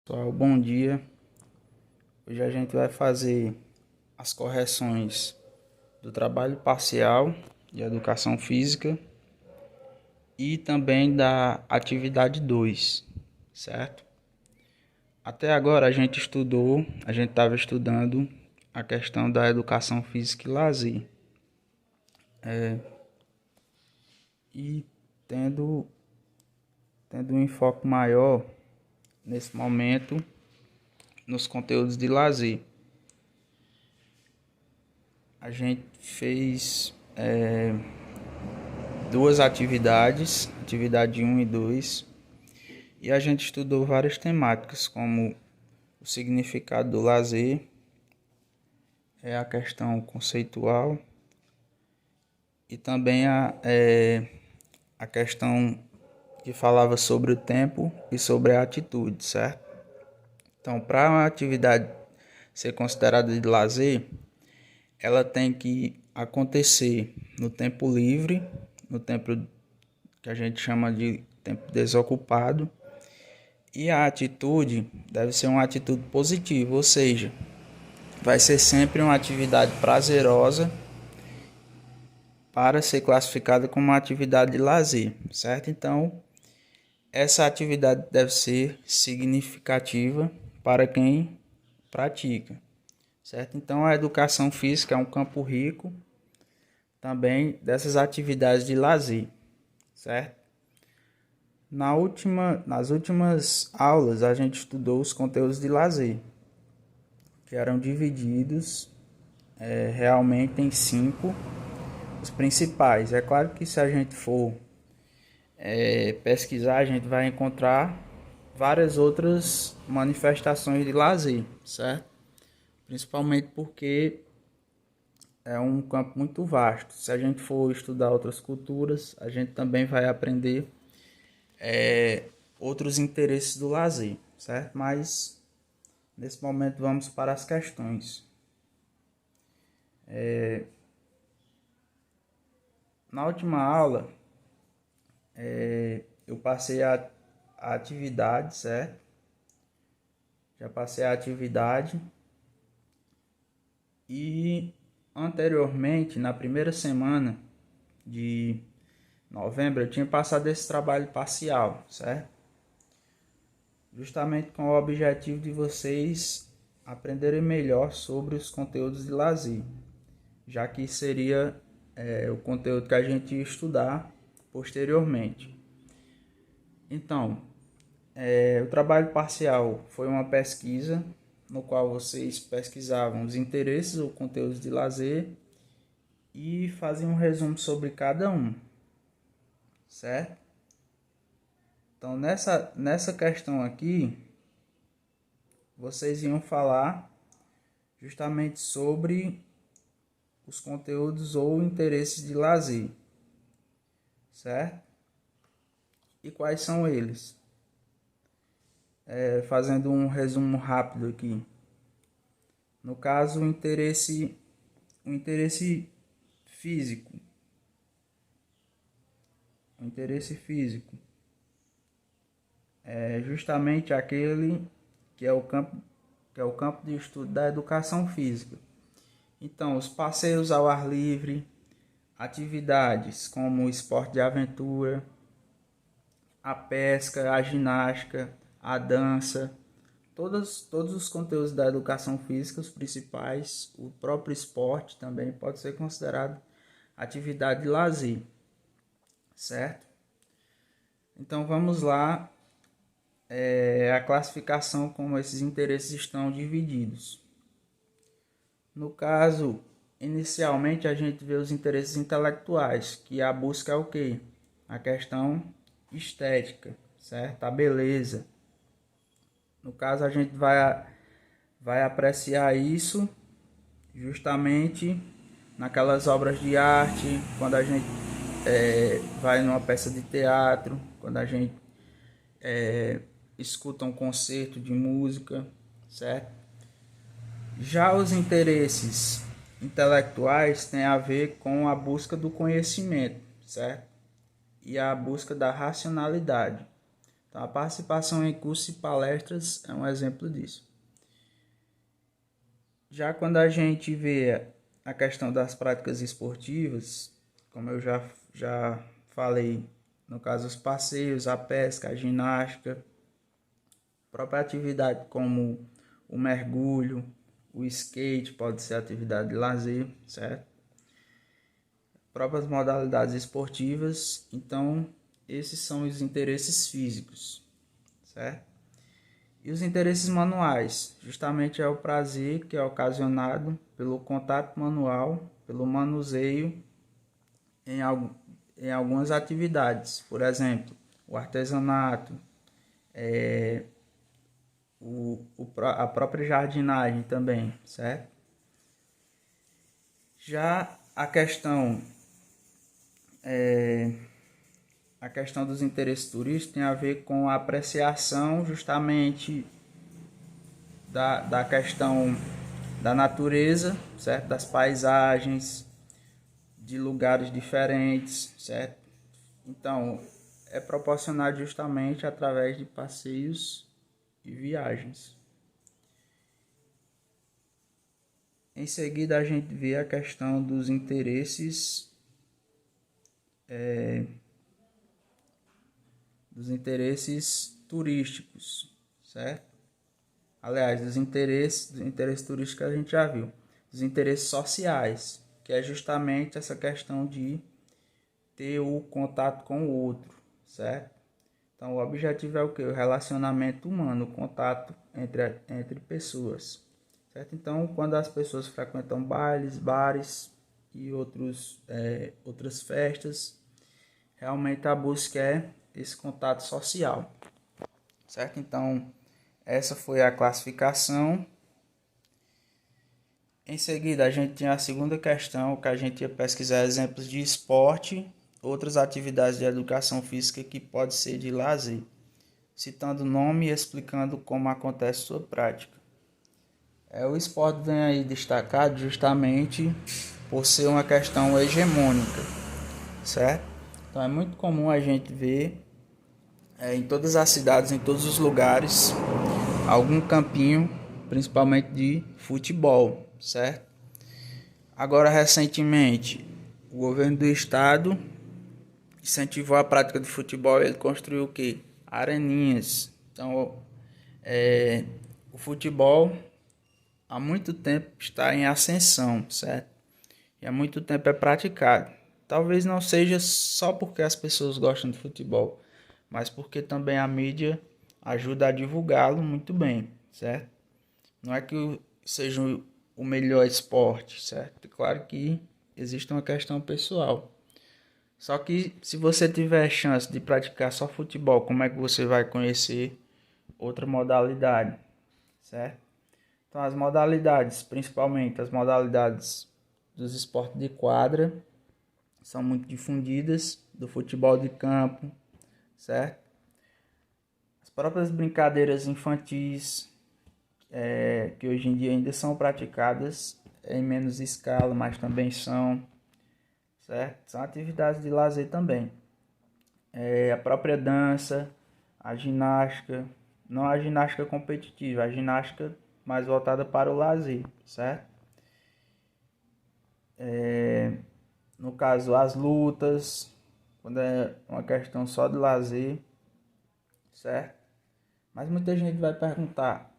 Pessoal, bom dia. Hoje a gente vai fazer as correções do trabalho parcial de educação física e também da atividade 2, certo? Até agora a gente estava estudando a questão da educação física e lazer. E tendo um enfoque maior nesse momento nos conteúdos de lazer. A gente fez duas atividades, atividade 1 e 2, e a gente estudou várias temáticas, como o significado do lazer, a questão conceitual e também a questão que falava sobre o tempo e sobre a atitude, certo? Então, para uma atividade ser considerada de lazer, ela tem que acontecer no tempo livre, no tempo que a gente chama de tempo desocupado, e a atitude deve ser uma atitude positiva, ou seja, vai ser sempre uma atividade prazerosa para ser classificada como uma atividade de lazer, certo? Então, essa atividade deve ser significativa para quem pratica, certo? Então, a educação física é um campo rico também dessas atividades de lazer, certo? Nas últimas aulas, a gente estudou os conteúdos de lazer, que eram divididos realmente em 5, os principais. É claro que se a gente for pesquisar, a gente vai encontrar várias outras manifestações de lazer, certo? Principalmente porque é um campo muito vasto. Se a gente for estudar outras culturas, a gente também vai aprender outros interesses do lazer, certo? Mas nesse momento vamos para as questões. Na última aula, eu passei a atividade, certo? Já passei a atividade e anteriormente, na primeira semana de novembro, eu tinha passado esse trabalho parcial, certo? Justamente com o objetivo de vocês aprenderem melhor sobre os conteúdos de lazer, já que seria o conteúdo que a gente ia estudar posteriormente. Então, o trabalho parcial foi uma pesquisa no qual vocês pesquisavam os interesses ou conteúdos de lazer e faziam um resumo sobre cada um, certo? Então, nessa questão aqui, vocês iam falar justamente sobre os conteúdos ou interesses de lazer, certo? E quais são eles? Fazendo um resumo rápido aqui. No caso, o interesse físico. O interesse físico é justamente aquele que é o campo de estudo da educação física. Então, os passeios ao ar livre, atividades como o esporte de aventura, a pesca, a ginástica, a dança, todos os conteúdos da educação física, os principais, o próprio esporte também pode ser considerado atividade de lazer, certo? Então vamos lá, a classificação como esses interesses estão divididos. No caso, inicialmente a gente vê os interesses intelectuais, que a busca é o quê? A questão estética, certo? A beleza. No caso, a gente vai apreciar isso justamente naquelas obras de arte, quando a gente vai numa peça de teatro, quando a gente escuta um concerto de música, certo? Já os interesses intelectuais têm a ver com a busca do conhecimento, certo? E a busca da racionalidade. Então, a participação em cursos e palestras é um exemplo disso. Já quando a gente vê a questão das práticas esportivas, como eu já falei, no caso os passeios, a pesca, a ginástica, própria atividade como o mergulho, o skate pode ser atividade de lazer, certo? Próprias modalidades esportivas, então esses são os interesses físicos, certo? E os interesses manuais, justamente é o prazer que é ocasionado pelo contato manual, pelo manuseio em algumas atividades, por exemplo, o artesanato, a própria jardinagem também, certo? Já a questão dos interesses turísticos tem a ver com a apreciação justamente da questão da natureza, certo? Das paisagens, de lugares diferentes, certo? Então, é proporcionado justamente através de passeios e viagens. Em seguida, a gente vê a questão dos interesses turísticos, certo? Aliás, dos interesses turísticos a gente já viu. Os interesses sociais, que é justamente essa questão de ter o contato com o outro, certo? Então, o objetivo é o que? O relacionamento humano, o contato entre pessoas, certo? Então, quando as pessoas frequentam bailes, bares e outras festas, realmente a busca é esse contato social, certo? Então, essa foi a classificação. Em seguida, a gente tinha a segunda questão, que a gente ia pesquisar exemplos de esporte, outras atividades de educação física que pode ser de lazer, citando o nome e explicando como acontece sua prática. O esporte vem aí destacado justamente por ser uma questão hegemônica, certo? Então é muito comum a gente ver em todas as cidades, em todos os lugares, algum campinho, principalmente de futebol, certo? Agora, recentemente, o governo do estado incentivou a prática de futebol. Ele construiu o quê? Areninhas. Então, o futebol há muito tempo está em ascensão, certo? E há muito tempo é praticado. Talvez não seja só porque as pessoas gostam de futebol, mas porque também a mídia ajuda a divulgá-lo muito bem, certo? Não é que seja o melhor esporte, certo? Claro que existe uma questão pessoal. Só que se você tiver chance de praticar só futebol, como é que você vai conhecer outra modalidade, certo? Então as modalidades, principalmente as modalidades dos esportes de quadra, são muito difundidas, do futebol de campo, certo? As próprias brincadeiras infantis, que hoje em dia ainda são praticadas em menos escala, mas também são, certo? São atividades de lazer também. A própria dança, a ginástica, não a ginástica competitiva, a ginástica mais voltada para o lazer, certo? No caso, as lutas, quando é uma questão só de lazer, certo? Mas muita gente vai perguntar,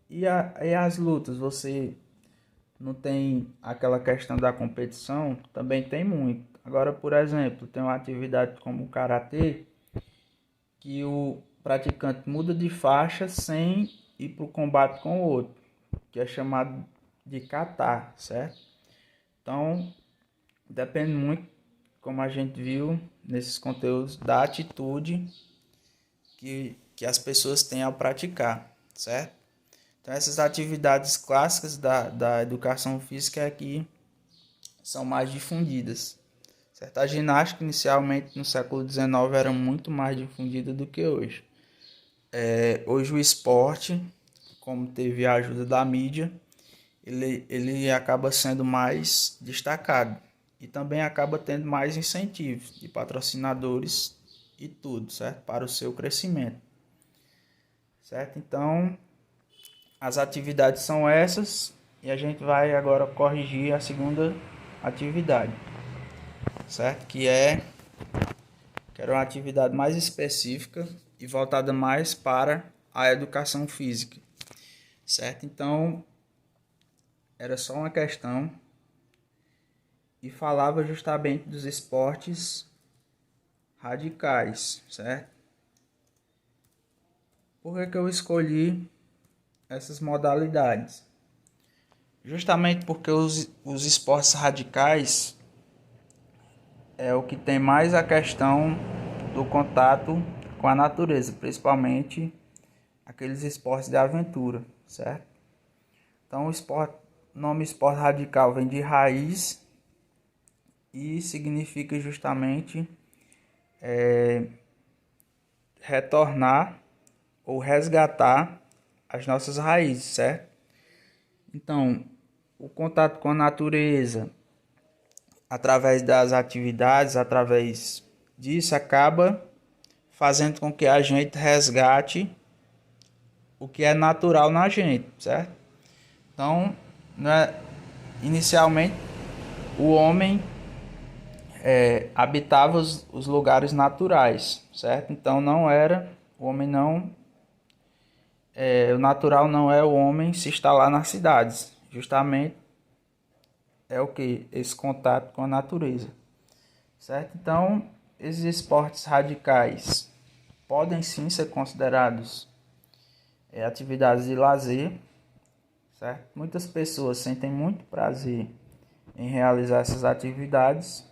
e as lutas, você não tem aquela questão da competição? Também tem muito. Agora, por exemplo, tem uma atividade como o karatê, que o praticante muda de faixa sem ir para o combate com o outro, que é chamado de kata, certo? Então, depende muito, como a gente viu nesses conteúdos, da atitude que as pessoas têm ao praticar, certo? Então, essas atividades clássicas da educação física aqui são mais difundidas, certo? A ginástica, inicialmente, no século XIX, era muito mais difundida do que hoje. Hoje o esporte, como teve a ajuda da mídia, ele acaba sendo mais destacado e também acaba tendo mais incentivos de patrocinadores e tudo, certo? Para o seu crescimento. certo? Então, as atividades são essas e a gente vai agora corrigir a segunda atividade, certo? Que era uma atividade mais específica e voltada mais para a educação física, certo? Então, era só uma questão e falava justamente dos esportes radicais, certo? Por que eu escolhi essas modalidades? Justamente porque os esportes radicais é o que tem mais a questão do contato com a natureza, principalmente aqueles esportes de aventura, certo? Então o nome esporte radical vem de raiz e significa justamente retornar ou resgatar as nossas raízes, certo? Então, o contato com a natureza, através das atividades, através disso, acaba fazendo com que a gente resgate o que é natural na gente, certo? Então, inicialmente, o homem habitava os lugares naturais, certo? Então, o natural não é o homem se instalar nas cidades, justamente é o que? Esse contato com a natureza, certo? Então, esses esportes radicais podem sim ser considerados atividades de lazer, certo? Muitas pessoas sentem muito prazer em realizar essas atividades,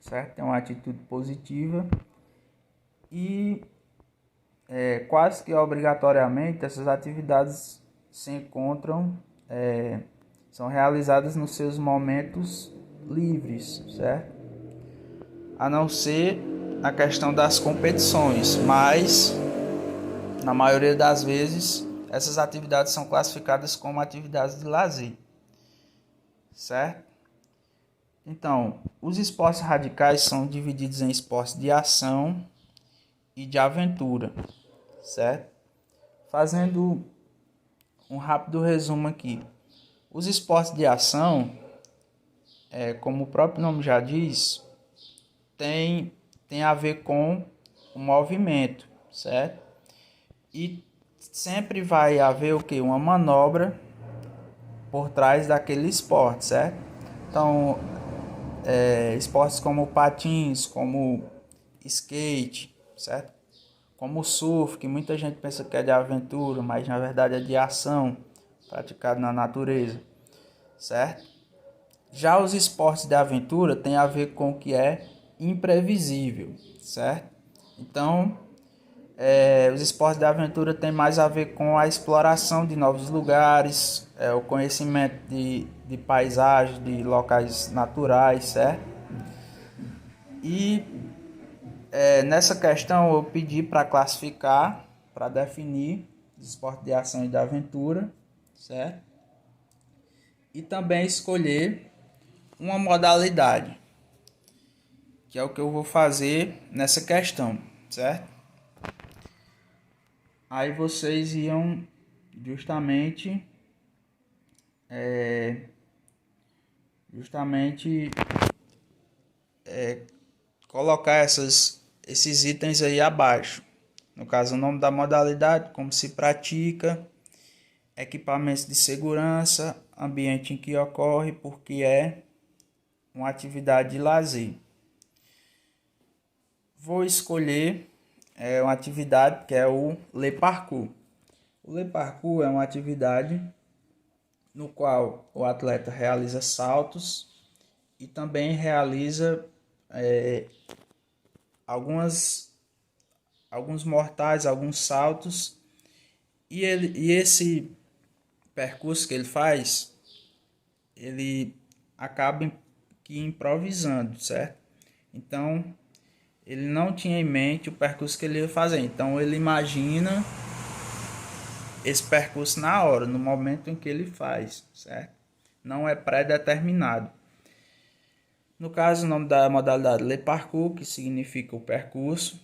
certo? É uma atitude positiva e quase que obrigatoriamente essas atividades se encontram, são realizadas nos seus momentos livres, certo? A não ser a questão das competições, mas na maioria das vezes essas atividades são classificadas como atividades de lazer, certo? Então, os esportes radicais são divididos em esportes de ação e de aventura, certo? Fazendo um rápido resumo aqui. Os esportes de ação, como o próprio nome já diz, tem a ver com o movimento, certo? E sempre vai haver o que? Uma manobra por trás daquele esporte, certo? Então, esportes como patins, como skate, certo? Como surf, que muita gente pensa que é de aventura, mas na verdade é de ação, praticado na natureza, certo? Já os esportes de aventura tem a ver com o que é imprevisível, certo? Então, os esportes de aventura têm mais a ver com a exploração de novos lugares, o conhecimento de paisagens, de locais naturais, certo? E nessa questão eu pedi para classificar, para definir os esportes de ação e de aventura, certo? E também escolher uma modalidade, que é o que eu vou fazer nessa questão, certo? Aí vocês iam justamente colocar esses itens aí abaixo. No caso, o nome da modalidade, como se pratica, equipamentos de segurança, ambiente em que ocorre, porque é uma atividade de lazer. Vou escolher uma atividade que é o Le Parkour. O Le Parkour é uma atividade no qual o atleta realiza saltos e também realiza alguns mortais, alguns saltos, e esse percurso que ele faz, ele acaba improvisando, certo? Então, ele não tinha em mente o percurso que ele ia fazer, então ele imagina esse percurso na hora, no momento em que ele faz, certo? Não é pré-determinado. No caso, o nome da modalidade Le Parkour, que significa o percurso,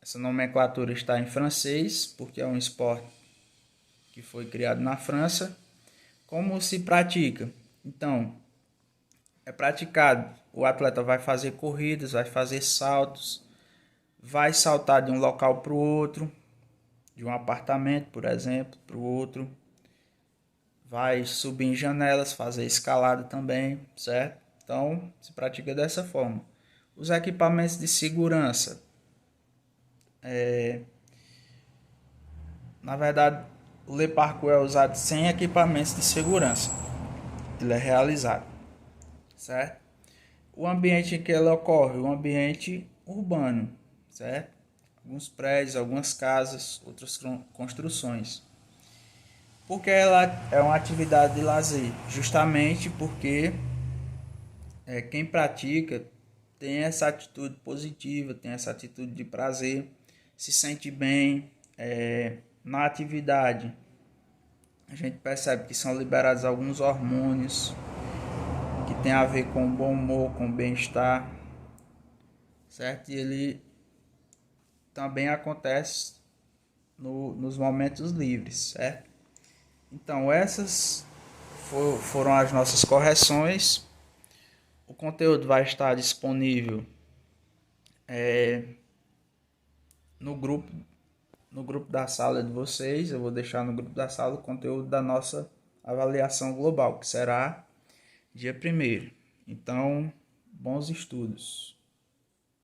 Essa nomenclatura está em francês, porque é um esporte que foi criado na França. Como se pratica? Então, é praticado. O atleta vai fazer corridas, vai fazer saltos, vai saltar de um local para o outro, de um apartamento, por exemplo, para o outro. Vai subir em janelas, fazer escalada também, certo? Então, se pratica dessa forma. Os equipamentos de segurança. Na verdade, o Le Parkour é usado sem equipamentos de segurança. Ele é realizado, certo? O ambiente em que ele ocorre, o ambiente urbano, certo? Alguns prédios, algumas casas, outras construções. Porque ela é uma atividade de lazer, justamente porque quem pratica tem essa atitude positiva, tem essa atitude de prazer, se sente bem na atividade. A gente percebe que são liberados alguns hormônios que tem a ver com o bom humor, com o bem-estar, certo? E ele também acontece nos momentos livres, certo? Então essas foram as nossas correções. O conteúdo vai estar disponível no grupo da sala de vocês. Eu vou deixar no grupo da sala o conteúdo da nossa avaliação global, que será dia 1º. Então, bons estudos.